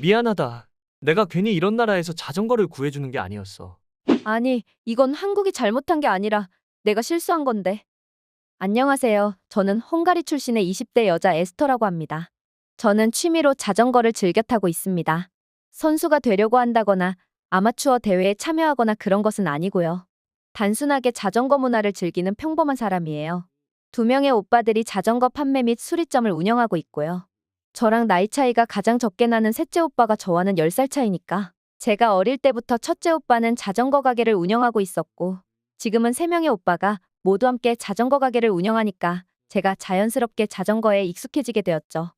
미안하다. 내가 괜히 이런 나라에서 자전거를 구해주는 게 아니었어. 아니, 이건 한국이 잘못한 게 아니라 내가 실수한 건데. 안녕하세요. 저는 헝가리 출신의 20대 여자 에스터라고 합니다. 저는 취미로 자전거를 즐겨 타고 있습니다. 선수가 되려고 한다거나 아마추어 대회에 참여하거나 그런 것은 아니고요. 단순하게 자전거 문화를 즐기는 평범한 사람이에요. 두 명의 오빠들이 자전거 판매 및 수리점을 운영하고 있고요. 저랑 나이 차이가 가장 적게 나는 셋째 오빠가 저와는 10살 차이니까 제가 어릴 때부터 첫째 오빠는 자전거 가게를 운영하고 있었고 지금은 세 명의 오빠가 모두 함께 자전거 가게를 운영하니까 제가 자연스럽게 자전거에 익숙해지게 되었죠.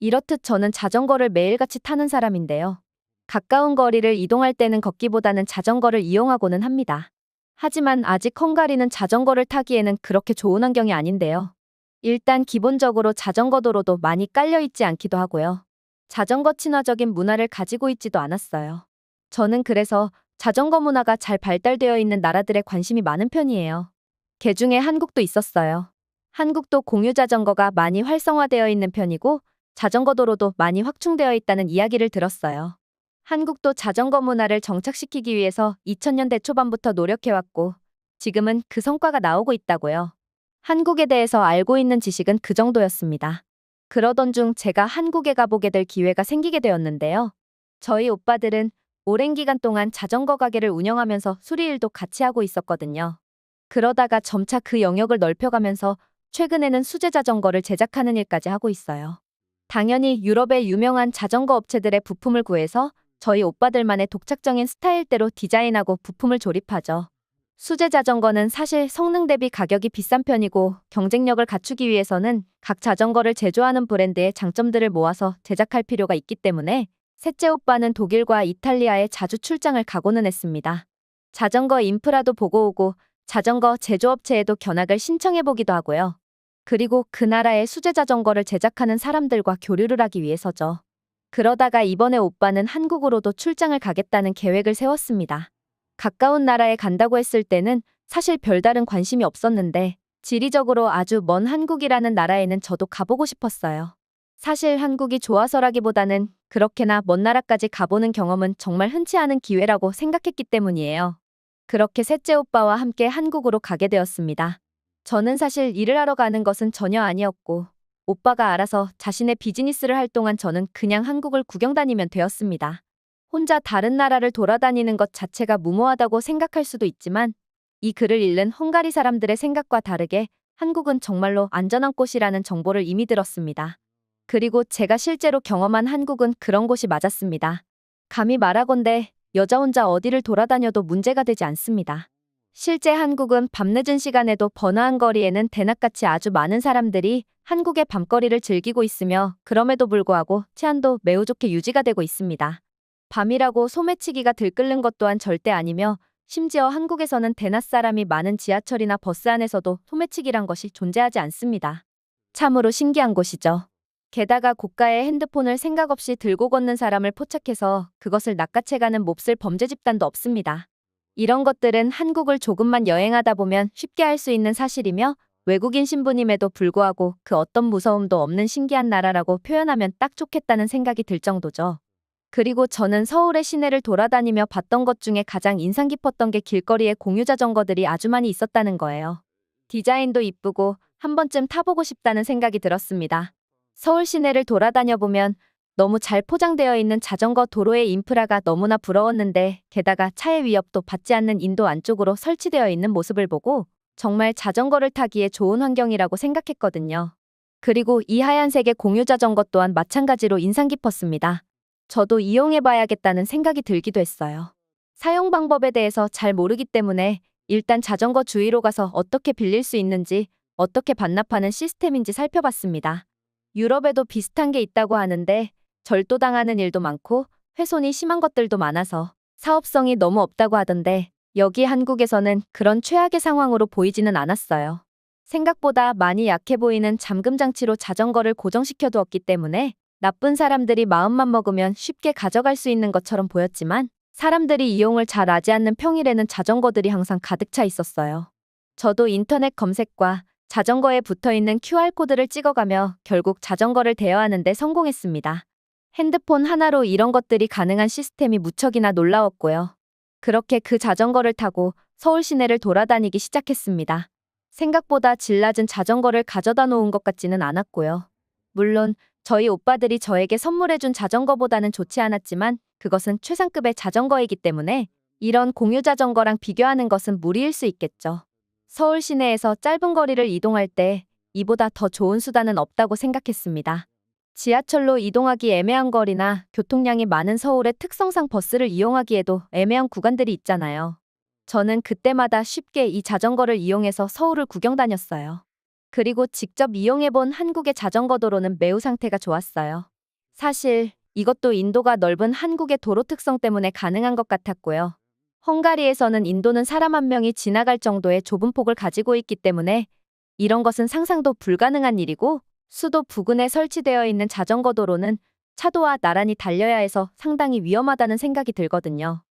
이렇듯 저는 자전거를 매일같이 타는 사람인데요. 가까운 거리를 이동할 때는 걷기보다는 자전거를 이용하고는 합니다. 하지만 아직 헝가리는 자전거를 타기에는 그렇게 좋은 환경이 아닌데요. 일단 기본적으로 자전거 도로도 많이 깔려 있지 않기도 하고요. 자전거 친화적인 문화를 가지고 있지도 않았어요. 저는 그래서 자전거 문화가 잘 발달되어 있는 나라들에 관심이 많은 편이에요. 그중에 한국도 있었어요. 한국도 공유 자전거가 많이 활성화되어 있는 편이고 자전거 도로도 많이 확충되어 있다는 이야기를 들었어요. 한국도 자전거 문화를 정착시키기 위해서 2000년대 초반부터 노력해왔고 지금은 그 성과가 나오고 있다고요. 한국에 대해서 알고 있는 지식은 그 정도였습니다. 그러던 중 제가 한국에 가보게 될 기회가 생기게 되었는데요. 저희 오빠들은 오랜 기간 동안 자전거 가게를 운영하면서 수리 일도 같이 하고 있었거든요. 그러다가 점차 그 영역을 넓혀가면서 최근에는 수제 자전거를 제작하는 일까지 하고 있어요. 당연히 유럽의 유명한 자전거 업체들의 부품을 구해서 저희 오빠들만의 독창적인 스타일대로 디자인하고 부품을 조립하죠. 수제 자전거는 사실 성능 대비 가격이 비싼 편이고 경쟁력을 갖추기 위해서는 각 자전거를 제조하는 브랜드의 장점들을 모아서 제작할 필요가 있기 때문에 셋째 오빠는 독일과 이탈리아에 자주 출장을 가고는 했습니다. 자전거 인프라도 보고 오고 자전거 제조업체에도 견학을 신청해보기도 하고요. 그리고 그 나라의 수제 자전거를 제작하는 사람들과 교류를 하기 위해서죠. 그러다가 이번에 오빠는 한국으로도 출장을 가겠다는 계획을 세웠습니다. 가까운 나라에 간다고 했을 때는 사실 별다른 관심이 없었는데 지리적으로 아주 먼 한국이라는 나라에는 저도 가보고 싶었어요. 사실 한국이 좋아서라기보다는 그렇게나 먼 나라까지 가보는 경험은 정말 흔치 않은 기회라고 생각했기 때문이에요. 그렇게 셋째 오빠와 함께 한국으로 가게 되었습니다. 저는 사실 일을 하러 가는 것은 전혀 아니었고 오빠가 알아서 자신의 비즈니스를 할 동안 저는 그냥 한국을 구경 다니면 되었습니다. 혼자 다른 나라를 돌아다니는 것 자체가 무모하다고 생각할 수도 있지만 이 글을 읽는 헝가리 사람들의 생각과 다르게 한국은 정말로 안전한 곳이라는 정보를 이미 들었습니다. 그리고 제가 실제로 경험한 한국은 그런 곳이 맞았습니다. 감히 말하건대 여자 혼자 어디를 돌아다녀도 문제가 되지 않습니다. 실제 한국은 밤늦은 시간에도 번화한 거리에는 대낮같이 아주 많은 사람들이 한국의 밤거리를 즐기고 있으며 그럼에도 불구하고 치안도 매우 좋게 유지가 되고 있습니다. 밤이라고 소매치기가 들끓는 것 또한 절대 아니며 심지어 한국에서는 대낮 사람이 많은 지하철이나 버스 안에서도 소매치기란 것이 존재하지 않습니다. 참으로 신기한 곳이죠. 게다가 고가의 핸드폰을 생각 없이 들고 걷는 사람을 포착해서 그것을 낚아채가는 몹쓸 범죄 집단도 없습니다. 이런 것들은 한국을 조금만 여행하다 보면 쉽게 알 수 있는 사실이며 외국인 신분임에도 불구하고 그 어떤 무서움도 없는 신기한 나라라고 표현하면 딱 좋겠다는 생각이 들 정도죠. 그리고 저는 서울의 시내를 돌아다니며 봤던 것 중에 가장 인상 깊었던 게 길거리에 공유 자전거들이 아주 많이 있었다는 거예요. 디자인도 이쁘고 한 번쯤 타보고 싶다는 생각이 들었습니다. 서울 시내를 돌아다녀 보면 너무 잘 포장되어 있는 자전거 도로의 인프라가 너무나 부러웠는데 게다가 차의 위협도 받지 않는 인도 안쪽으로 설치되어 있는 모습을 보고 정말 자전거를 타기에 좋은 환경이라고 생각했거든요. 그리고 이 하얀색의 공유 자전거 또한 마찬가지로 인상 깊었습니다. 저도 이용해봐야겠다는 생각이 들기도 했어요. 사용 방법에 대해서 잘 모르기 때문에 일단 자전거 주위로 가서 어떻게 빌릴 수 있는지, 어떻게 반납하는 시스템인지 살펴봤습니다. 유럽에도 비슷한 게 있다고 하는데 절도당하는 일도 많고 훼손이 심한 것들도 많아서 사업성이 너무 없다고 하던데 여기 한국에서는 그런 최악의 상황으로 보이지는 않았어요. 생각보다 많이 약해 보이는 잠금 장치로 자전거를 고정시켜 두었기 때문에 나쁜 사람들이 마음만 먹으면 쉽게 가져갈 수 있는 것처럼 보였지만 사람들이 이용을 잘 하지 않는 평일에는 자전거들이 항상 가득 차 있었어요. 저도 인터넷 검색과 자전거에 붙어있는 QR코드를 찍어가며 결국 자전거를 대여하는 데 성공했습니다. 핸드폰 하나로 이런 것들이 가능한 시스템이 무척이나 놀라웠고요. 그렇게 그 자전거를 타고 서울 시내를 돌아다니기 시작했습니다. 생각보다 질 낮은 자전거를 가져다 놓은 것 같지는 않았고요. 물론 저희 오빠들이 저에게 선물해준 자전거보다는 좋지 않았지만 그것은 최상급의 자전거이기 때문에 이런 공유 자전거랑 비교하는 것은 무리일 수 있겠죠. 서울 시내에서 짧은 거리를 이동할 때 이보다 더 좋은 수단은 없다고 생각했습니다. 지하철로 이동하기 애매한 거리나 교통량이 많은 서울의 특성상 버스를 이용하기에도 애매한 구간들이 있잖아요. 저는 그때마다 쉽게 이 자전거를 이용해서 서울을 구경 다녔어요. 그리고 직접 이용해본 한국의 자전거 도로는 매우 상태가 좋았어요. 사실 이것도 인도가 넓은 한국의 도로 특성 때문에 가능한 것 같았고요. 헝가리에서는 인도는 사람 한 명이 지나갈 정도의 좁은 폭을 가지고 있기 때문에 이런 것은 상상도 불가능한 일이고 수도 부근에 설치되어 있는 자전거 도로는 차도와 나란히 달려야 해서 상당히 위험하다는 생각이 들거든요.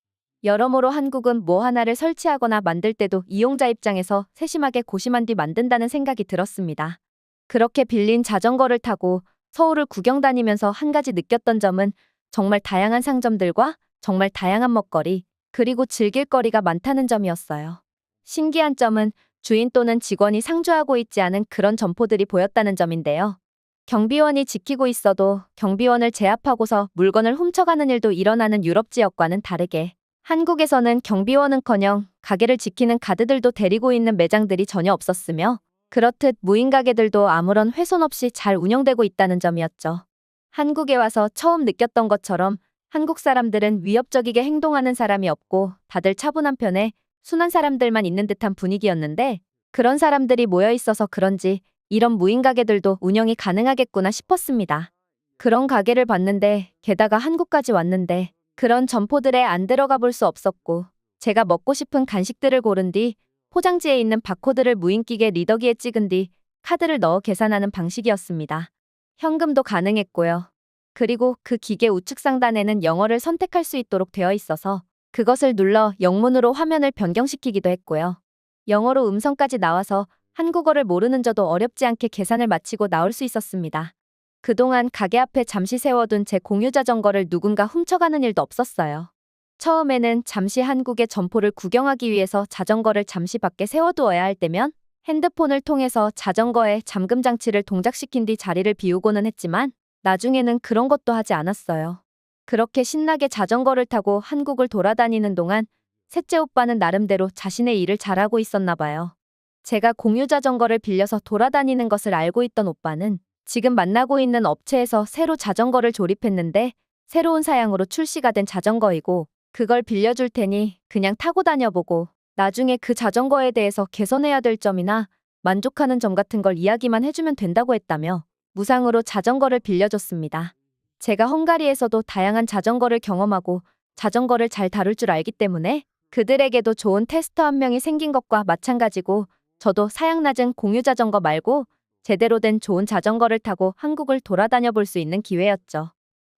여러모로 한국은 뭐 하나를 설치하거나 만들 때도 이용자 입장에서 세심하게 고심한 뒤 만든다는 생각이 들었습니다. 그렇게 빌린 자전거를 타고 서울을 구경 다니면서 한 가지 느꼈던 점은 정말 다양한 상점들과 정말 다양한 먹거리, 그리고 즐길 거리가 많다는 점이었어요. 신기한 점은 주인 또는 직원이 상주하고 있지 않은 그런 점포들이 보였다는 점인데요. 경비원이 지키고 있어도 경비원을 제압하고서 물건을 훔쳐가는 일도 일어나는 유럽 지역과는 다르게 한국에서는 경비원은커녕 가게를 지키는 가드들도 데리고 있는 매장들이 전혀 없었으며 그렇듯 무인 가게들도 아무런 훼손 없이 잘 운영되고 있다는 점이었죠. 한국에 와서 처음 느꼈던 것처럼 한국 사람들은 위협적이게 행동하는 사람이 없고 다들 차분한 편에 순한 사람들만 있는 듯한 분위기였는데 그런 사람들이 모여 있어서 그런지 이런 무인 가게들도 운영이 가능하겠구나 싶었습니다. 그런 가게를 봤는데 게다가 한국까지 왔는데 그런 점포들에 안 들어가 볼 수 없었고 제가 먹고 싶은 간식들을 고른 뒤 포장지에 있는 바코드를 무인기계 리더기에 찍은 뒤 카드를 넣어 계산하는 방식이었습니다. 현금도 가능했고요. 그리고 그 기계 우측 상단에는 영어를 선택할 수 있도록 되어 있어서 그것을 눌러 영문으로 화면을 변경시키기도 했고요. 영어로 음성까지 나와서 한국어를 모르는 저도 어렵지 않게 계산을 마치고 나올 수 있었습니다. 그동안 가게 앞에 잠시 세워둔 제 공유 자전거를 누군가 훔쳐가는 일도 없었어요. 처음에는 잠시 한국의 점포를 구경하기 위해서 자전거를 잠시 밖에 세워두어야 할 때면 핸드폰을 통해서 자전거에 잠금 장치를 동작시킨 뒤 자리를 비우고는 했지만 나중에는 그런 것도 하지 않았어요. 그렇게 신나게 자전거를 타고 한국을 돌아다니는 동안 셋째 오빠는 나름대로 자신의 일을 잘하고 있었나 봐요. 제가 공유 자전거를 빌려서 돌아다니는 것을 알고 있던 오빠는 지금 만나고 있는 업체에서 새로 자전거를 조립했는데 새로운 사양으로 출시가 된 자전거이고 그걸 빌려줄 테니 그냥 타고 다녀보고 나중에 그 자전거에 대해서 개선해야 될 점이나 만족하는 점 같은 걸 이야기만 해주면 된다고 했다며 무상으로 자전거를 빌려줬습니다. 제가 헝가리에서도 다양한 자전거를 경험하고 자전거를 잘 다룰 줄 알기 때문에 그들에게도 좋은 테스터 한 명이 생긴 것과 마찬가지고 저도 사양 낮은 공유 자전거 말고 제대로 된 좋은 자전거를 타고 한국을 돌아다녀 볼 수 있는 기회였죠.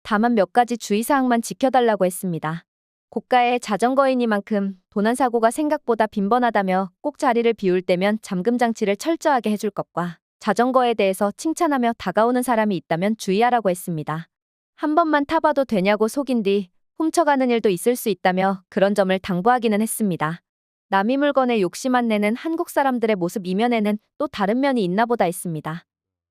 다만 몇 가지 주의사항만 지켜달라고 했습니다. 고가의 자전거이니만큼 도난 사고가 생각보다 빈번하다며 꼭 자리를 비울 때면 잠금 장치를 철저하게 해줄 것과 자전거에 대해서 칭찬하며 다가오는 사람이 있다면 주의하라고 했습니다. 한 번만 타봐도 되냐고 속인 뒤 훔쳐가는 일도 있을 수 있다며 그런 점을 당부하기는 했습니다. 남의 물건에 욕심 안 내는 한국 사람들의 모습 이면에는 또 다른 면이 있나 보다 했습니다.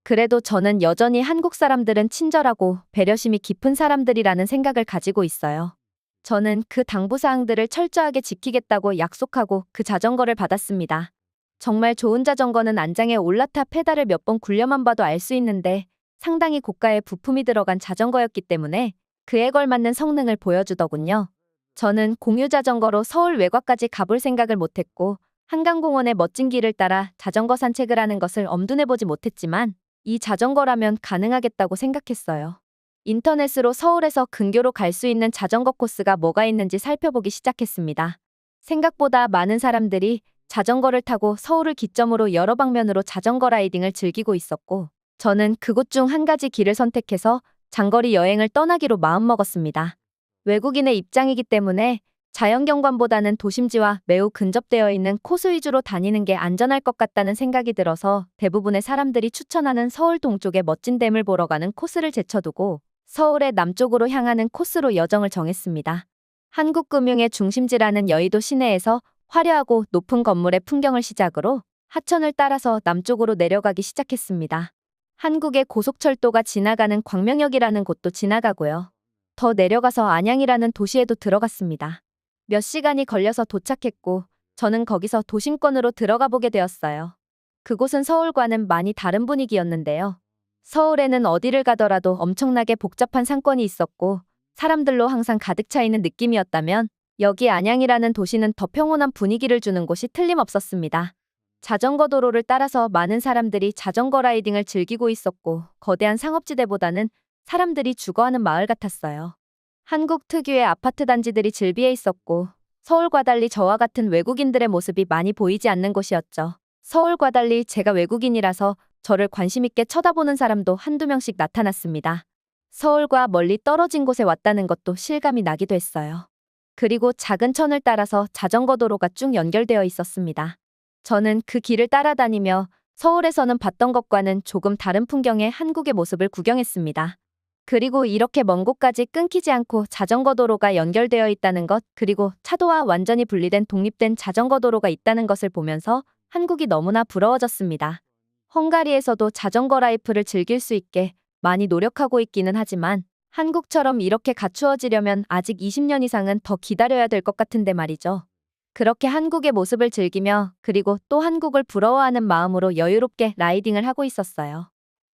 그래도 저는 여전히 한국 사람들은 친절하고 배려심이 깊은 사람들이라는 생각을 가지고 있어요. 저는 그 당부사항들을 철저하게 지키겠다고 약속하고 그 자전거를 받았습니다. 정말 좋은 자전거는 안장에 올라타 페달을 몇 번 굴려만 봐도 알 수 있는데 상당히 고가의 부품이 들어간 자전거였기 때문에 그에 걸맞는 성능을 보여주더군요. 저는 공유 자전거로 서울 외곽까지 가볼 생각을 못했고 한강공원의 멋진 길을 따라 자전거 산책을 하는 것을 엄두내보지 못했지만 이 자전거라면 가능하겠다고 생각했어요. 인터넷으로 서울에서 근교로 갈 수 있는 자전거 코스가 뭐가 있는지 살펴보기 시작했습니다. 생각보다 많은 사람들이 자전거를 타고 서울을 기점으로 여러 방면으로 자전거 라이딩을 즐기고 있었고 저는 그곳 중 한 가지 길을 선택해서 장거리 여행을 떠나기로 마음먹었습니다. 외국인의 입장이기 때문에 자연경관보다는 도심지와 매우 근접되어 있는 코스 위주로 다니는 게 안전할 것 같다는 생각이 들어서 대부분의 사람들이 추천하는 서울 동쪽의 멋진 댐을 보러 가는 코스를 제쳐두고 서울의 남쪽으로 향하는 코스로 여정을 정했습니다. 한국 금융의 중심지라는 여의도 시내에서 화려하고 높은 건물의 풍경을 시작으로 하천을 따라서 남쪽으로 내려가기 시작했습니다. 한국의 고속철도가 지나가는 광명역이라는 곳도 지나가고요. 더 내려가서 안양이라는 도시에도 들어갔습니다. 몇 시간이 걸려서 도착했고 저는 거기서 도심권으로 들어가 보게 되었어요. 그곳은 서울과는 많이 다른 분위기였는데요. 서울에는 어디를 가더라도 엄청나게 복잡한 상권이 있었고 사람들로 항상 가득 차 있는 느낌이었다면 여기 안양이라는 도시는 더 평온한 분위기를 주는 곳이 틀림없었습니다. 자전거 도로를 따라서 많은 사람들이 자전거 라이딩을 즐기고 있었고 거대한 상업지대보다는 사람들이 죽어하는 마을 같았어요. 한국 특유의 아파트 단지들이 즐비해 있었고 서울과 달리 저와 같은 외국인들의 모습이 많이 보이지 않는 곳이었죠. 서울과 달리 제가 외국인이라서 저를 관심 있게 쳐다보는 사람도 한두 명씩 나타났습니다. 서울과 멀리 떨어진 곳에 왔다는 것도 실감이 나기도 했어요. 그리고 작은 천을 따라서 자전거 도로가 쭉 연결되어 있었습니다. 저는 그 길을 따라다니며 서울에서는 봤던 것과는 조금 다른 풍경의 한국의 모습을 구경했습니다. 그리고 이렇게 먼 곳까지 끊기지 않고 자전거 도로가 연결되어 있다는 것, 그리고 차도와 완전히 분리된 독립된 자전거 도로가 있다는 것을 보면서 한국이 너무나 부러워졌습니다. 헝가리에서도 자전거 라이프를 즐길 수 있게 많이 노력하고 있기는 하지만 한국처럼 이렇게 갖추어지려면 아직 20년 이상은 더 기다려야 될 것 같은데 말이죠. 그렇게 한국의 모습을 즐기며 그리고 또 한국을 부러워하는 마음으로 여유롭게 라이딩을 하고 있었어요.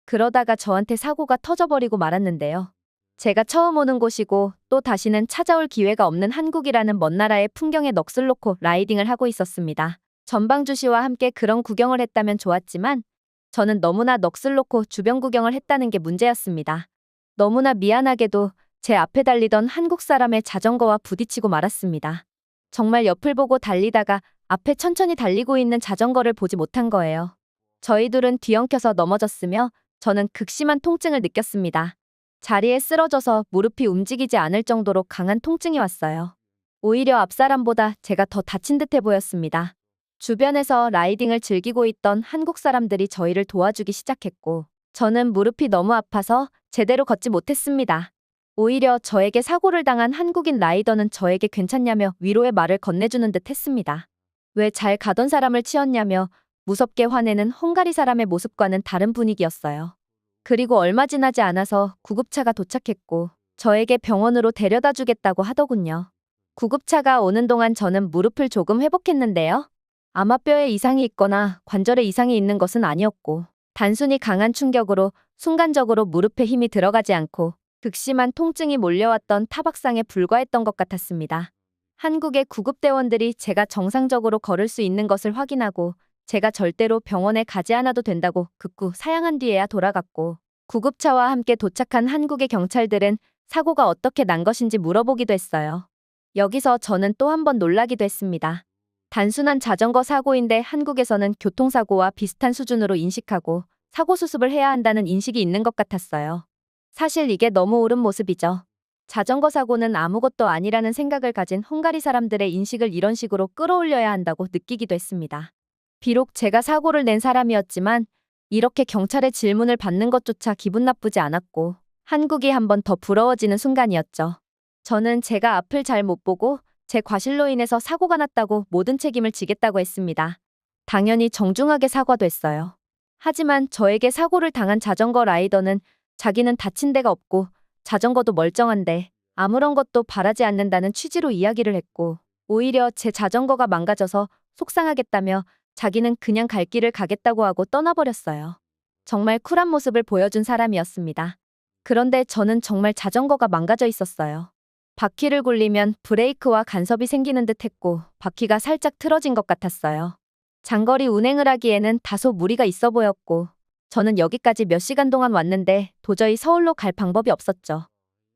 그러다가 저한테 사고가 터져버리고 말았는데요. 제가 처음 오는 곳이고 또 다시는 찾아올 기회가 없는 한국이라는 먼 나라의 풍경에 넋을 놓고 라이딩을 하고 있었습니다. 전방주 씨와 함께 그런 구경을 했다면 좋았지만 저는 너무나 넋을 놓고 주변 구경을 했다는 게 문제였습니다. 너무나 미안하게도 제 앞에 달리던 한국 사람의 자전거와 부딪히고 말았습니다. 정말 옆을 보고 달리다가 앞에 천천히 달리고 있는 자전거를 보지 못한 거예요. 저희 둘은 뒤엉켜서 넘어졌으며 저는 극심한 통증을 느꼈습니다. 자리에 쓰러져서 무릎이 움직이지 않을 정도로 강한 통증이 왔어요. 오히려 앞 사람보다 제가 더 다친 듯해 보였습니다. 주변에서 라이딩을 즐기고 있던 한국 사람들이 저희를 도와주기 시작했고 저는 무릎이 너무 아파서 제대로 걷지 못했습니다. 오히려 저에게 사고를 당한 한국인 라이더는 저에게 괜찮냐며 위로의 말을 건네주는 듯 했습니다. 왜 잘 가던 사람을 치었냐며 무섭게 화내는 헝가리 사람의 모습과는 다른 분위기였어요. 그리고 얼마 지나지 않아서 구급차가 도착했고 저에게 병원으로 데려다 주겠다고 하더군요. 구급차가 오는 동안 저는 무릎을 조금 회복했는데요. 아마 뼈에 이상이 있거나 관절에 이상이 있는 것은 아니었고 단순히 강한 충격으로 순간적으로 무릎에 힘이 들어가지 않고 극심한 통증이 몰려왔던 타박상에 불과했던 것 같았습니다. 한국의 구급대원들이 제가 정상적으로 걸을 수 있는 것을 확인하고 제가 절대로 병원에 가지 않아도 된다고 극구 사양한 뒤에야 돌아갔고 구급차와 함께 도착한 한국의 경찰들은 사고가 어떻게 난 것인지 물어보기도 했어요. 여기서 저는 또 한 번 놀라기도 했습니다. 단순한 자전거 사고인데 한국에서는 교통사고와 비슷한 수준으로 인식하고 사고 수습을 해야 한다는 인식이 있는 것 같았어요. 사실 이게 너무 옳은 모습이죠. 자전거 사고는 아무것도 아니라는 생각을 가진 헝가리 사람들의 인식을 이런 식으로 끌어올려야 한다고 느끼기도 했습니다. 비록 제가 사고를 낸 사람이었지만 이렇게 경찰의 질문을 받는 것조차 기분 나쁘지 않았고 한국이 한 번 더 부러워지는 순간이었죠. 저는 제가 앞을 잘 못 보고 제 과실로 인해서 사고가 났다고 모든 책임을 지겠다고 했습니다. 당연히 정중하게 사과도 했어요. 하지만 저에게 사고를 당한 자전거 라이더는 자기는 다친 데가 없고 자전거도 멀쩡한데 아무런 것도 바라지 않는다는 취지로 이야기를 했고 오히려 제 자전거가 망가져서 속상하겠다며 자기는 그냥 갈 길을 가겠다고 하고 떠나버렸어요. 정말 쿨한 모습을 보여준 사람이었습니다. 그런데 저는 정말 자전거가 망가져 있었어요. 바퀴를 굴리면 브레이크와 간섭이 생기는 듯 했고 바퀴가 살짝 틀어진 것 같았어요. 장거리 운행을 하기에는 다소 무리가 있어 보였고 저는 여기까지 몇 시간 동안 왔는데 도저히 서울로 갈 방법이 없었죠.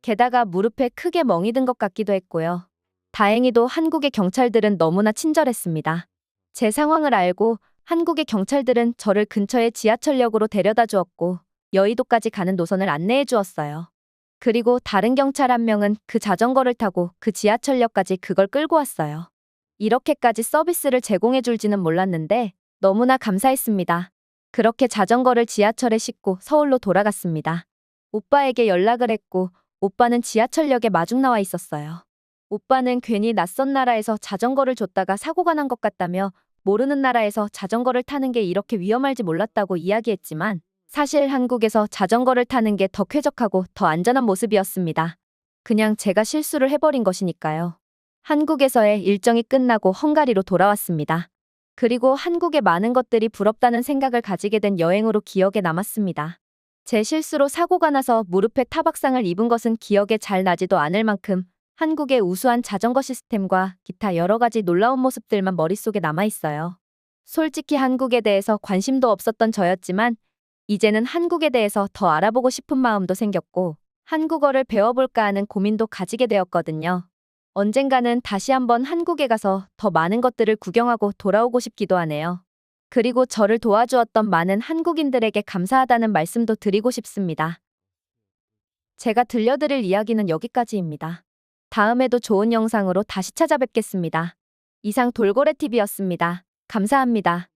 게다가 무릎에 크게 멍이 든 것 같기도 했고요. 다행히도 한국의 경찰들은 너무나 친절했습니다. 제 상황을 알고 한국의 경찰들은 저를 근처의 지하철역으로 데려다 주었고 여의도까지 가는 노선을 안내해 주었어요. 그리고 다른 경찰 한 명은 그 자전거를 타고 그 지하철역까지 그걸 끌고 왔어요. 이렇게까지 서비스를 제공해 줄지는 몰랐는데 너무나 감사했습니다. 그렇게 자전거를 지하철에 싣고 서울로 돌아갔습니다. 오빠에게 연락을 했고 오빠는 지하철역에 마중 나와 있었어요. 오빠는 괜히 낯선 나라에서 자전거를 줬다가 사고가 난 것 같다며 모르는 나라에서 자전거를 타는 게 이렇게 위험할지 몰랐다고 이야기했지만 사실 한국에서 자전거를 타는 게 더 쾌적하고 더 안전한 모습이었습니다. 그냥 제가 실수를 해버린 것이니까요. 한국에서의 일정이 끝나고 헝가리로 돌아왔습니다. 그리고 한국의 많은 것들이 부럽다는 생각을 가지게 된 여행으로 기억에 남았습니다. 제 실수로 사고가 나서 무릎에 타박상을 입은 것은 기억에 잘 나지도 않을 만큼 한국의 우수한 자전거 시스템과 기타 여러 가지 놀라운 모습들만 머릿속에 남아있어요. 솔직히 한국에 대해서 관심도 없었던 저였지만 이제는 한국에 대해서 더 알아보고 싶은 마음도 생겼고 한국어를 배워볼까 하는 고민도 가지게 되었거든요. 언젠가는 다시 한번 한국에 가서 더 많은 것들을 구경하고 돌아오고 싶기도 하네요. 그리고 저를 도와주었던 많은 한국인들에게 감사하다는 말씀도 드리고 싶습니다. 제가 들려드릴 이야기는 여기까지입니다. 다음에도 좋은 영상으로 다시 찾아뵙겠습니다. 이상 돌고래TV였습니다. 감사합니다.